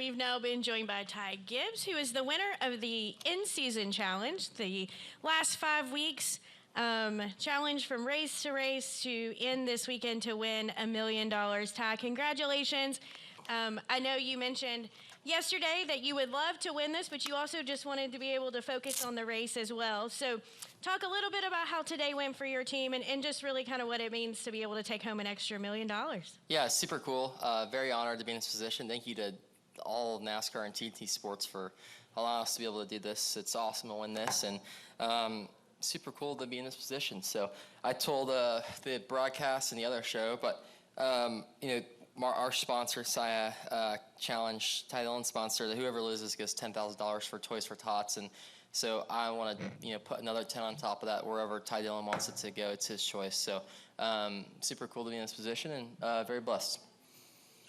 we've now been joined by Ty Gibbs, who is the winner of the in-season challenge, the last 5 weeks challenge from race to race to end this weekend to win $1 million. Ty, congratulations. I know you mentioned yesterday that you would love to win this, but you also just wanted to be able to focus on the race as well. So talk a little bit about how today went for your team and just really kind of what it means to be able to take home an extra $1 million. Yeah, super cool. Very honored to be in this position. Thank you to all of NASCAR and TNT Sports for allowing us to be able to do this. It's awesome to win this, and super cool to be in this position. So I told the broadcast and the other show, but our sponsor, Saya Challenge, Ty Dillon sponsor, that whoever loses gets $10,000 for Toys for Tots, and so I want to put another 10 on top of that wherever Ty Dillon wants it to go. It's his choice. So super cool to be in this position, and very blessed.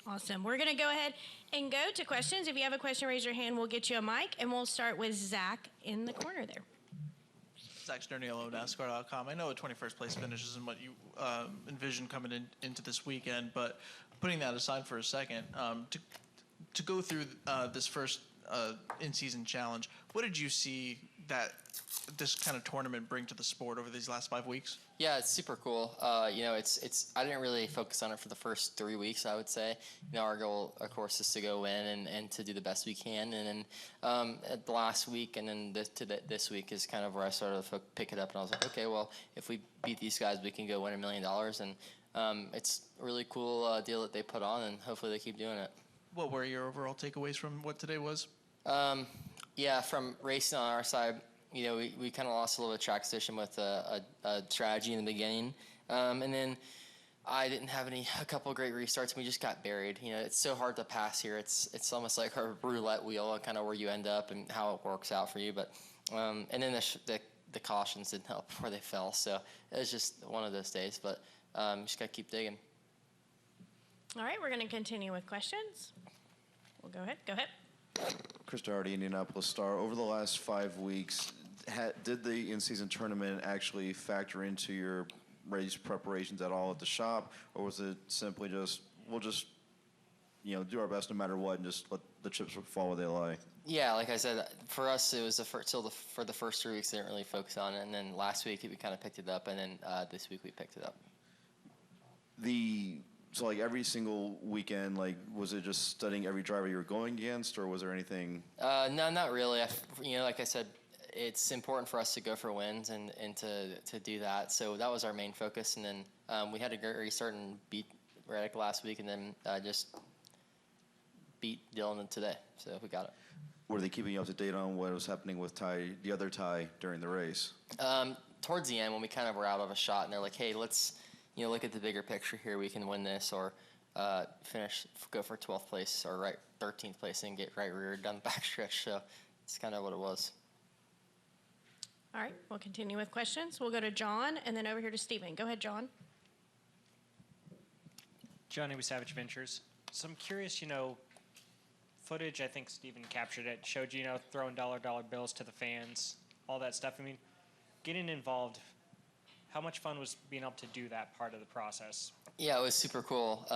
Awesome. We're going to go ahead and go to questions. If you have a question, raise your hand. We'll get you a mic, and we'll start with Zach in the corner there. Zach Sterniello, NASCAR.com. I know a 21st place finish isn't what you envision coming into this weekend, but putting that aside for a second, to go through this first in-season challenge, what did you see that this kind of tournament bring to the sport over these last 5 weeks? Yeah, it's super cool. It's I didn't really focus on it for the first 3 weeks, I would say. Our goal, of course, is to go win and to do the best we can. And then at the last week and then this week is kind of where I started to pick it up. And I was like, okay, well, if we beat these guys, we can go win $1 million. And it's a really cool deal that they put on, and hopefully they keep doing it. What were your overall takeaways from what today was? From racing on our side, we kind of lost a little bit of track position with a strategy in the beginning. And then I didn't have a couple of great restarts, and we just got buried. It's so hard to pass here. It's almost like a roulette wheel, kind of where you end up and how it works out for you. But and then the cautions didn't help before they fell. So it was just one of those days. But just got to keep digging. All right, we're going to continue with questions. We'll go ahead. Go ahead. Chris Doherty, Indianapolis Star. Over the last 5 weeks, did the in-season tournament actually factor into your race preparations at all at the shop, or was it simply just we'll just do our best no matter what and just let the chips fall where they lie? Yeah, like I said, for us it was for the first 3 weeks they didn't really focus on it, and then last week we kind of picked it up, and then this week we picked it up. So like every single weekend, like was it just studying every driver you were going against, or was there anything? No, not really. Like I said, it's important for us to go for wins and to do that. So that was our main focus. And then we had a great restart and beat Reddick last week, and then just beat Dillon today. So we got it. Were they keeping you up to date on what was happening with the other Ty during the race? Towards the end, when we kind of were out of a shot, and they're like, hey, let's look at the bigger picture here. We can win this, or go for 12th place, or 13th place and get reared down the backstretch. So it's kind of what it was. All right, we'll continue with questions. We'll go to John and then over here to Stephen. Go ahead, John. John with Savage Ventures. So I'm curious, footage, I think Stephen captured it, showed you, throwing dollar bills to the fans, all that stuff. I mean, getting involved, how much fun was being able to do that part of the process? Yeah, it was super cool.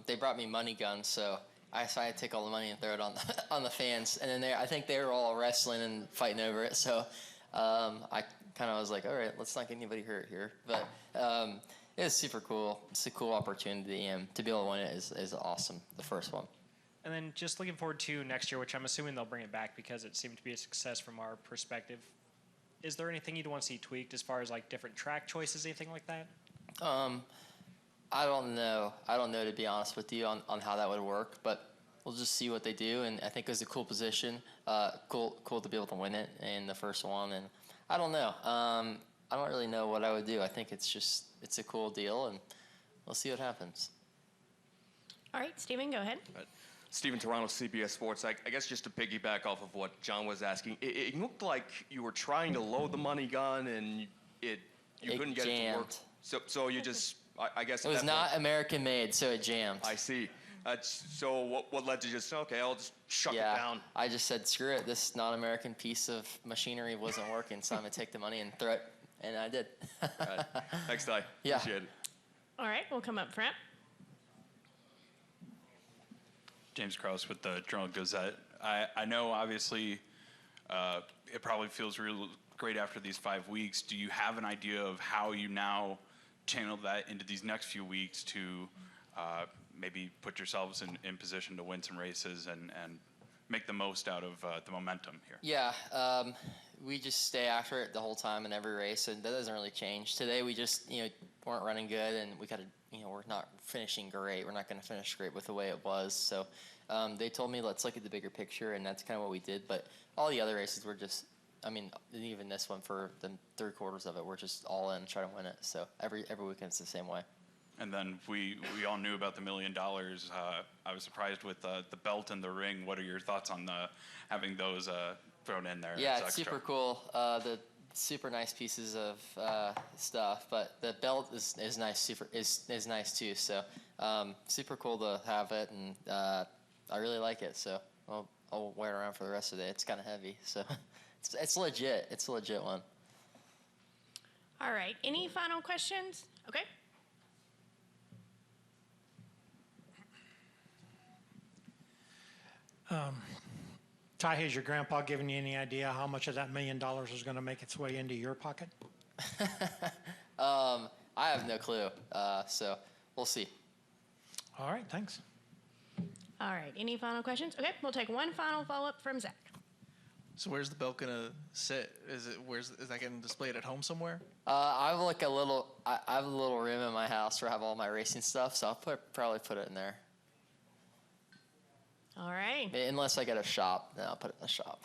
They brought me money guns, so I decided to take all the money and throw it on the fans. And then I think they were all wrestling and fighting over it. So I kind of was like, all right, let's not get anybody hurt here. But it was super cool. It's a cool opportunity, and to be able to win it is awesome, the first one. And then just looking forward to next year, which I'm assuming they'll bring it back because it seemed to be a success from our perspective. Is there anything you'd want to see tweaked as far as different track choices, anything like that? I don't know. I don't know, to be honest with you, on how that would work, but we'll just see what they do. And I think it was a cool position, cool to be able to win it in the first one. And I don't know. I don't really know what I would do. I think it's a cool deal, and we'll see what happens. All right, Stephen, go ahead. Right. Stephen Toronto, CBS Sports. I guess just to piggyback off of what John was asking, it looked like you were trying to load the money gun and you couldn't get it to work. So you just, I guess. It was not American made, so it jammed. I see. So what led to just, okay, I'll just shut it down? I just said, screw it. This non-American piece of machinery wasn't working, so I'm going to take the money and throw it. And I did. Right. Thanks, Ty. Yeah. Appreciate it. All right, we'll come up front. James Krause with the Journal-Gazette. I know, obviously, it probably feels real great after these 5 weeks. Do you have an idea of how you now channel that into these next few weeks to maybe put yourselves in position to win some races and make the most out of the momentum here? Yeah, we just stay after it the whole time in every race, and that doesn't really change. Today we just weren't running good, and we got to we're not finishing great. We're not going to finish great with the way it was. So they told me let's look at the bigger picture, and that's kind of what we did. But all the other races were just, even this one for the 3/4 of it, we're just all in, trying to win it. So every weekend it's the same way. And then we all knew about the $1 million. I was surprised with the belt and the ring. What are your thoughts on having those thrown in there? Yeah, as it's extra? super cool. The super nice pieces of stuff, but the belt is nice. Is nice too. So super cool to have it, and I really like it. So I'll wear it around for the rest of the day. It's kind of heavy, so it's legit. It's a legit one. All right. Any final questions? Okay. Ty, has your grandpa given you any idea how much of that $1 million is going to make its way into your pocket? I have no clue. So we'll see. All right, thanks. All right. Any final questions? Okay. We'll take one final follow-up from Zach. So where's the belt gonna sit? Is that getting displayed at home somewhere? I have I have a little room in my house where I have all my racing stuff, so I'll probably put it in there. All right. Unless I get a shop, then I'll put it in the shop.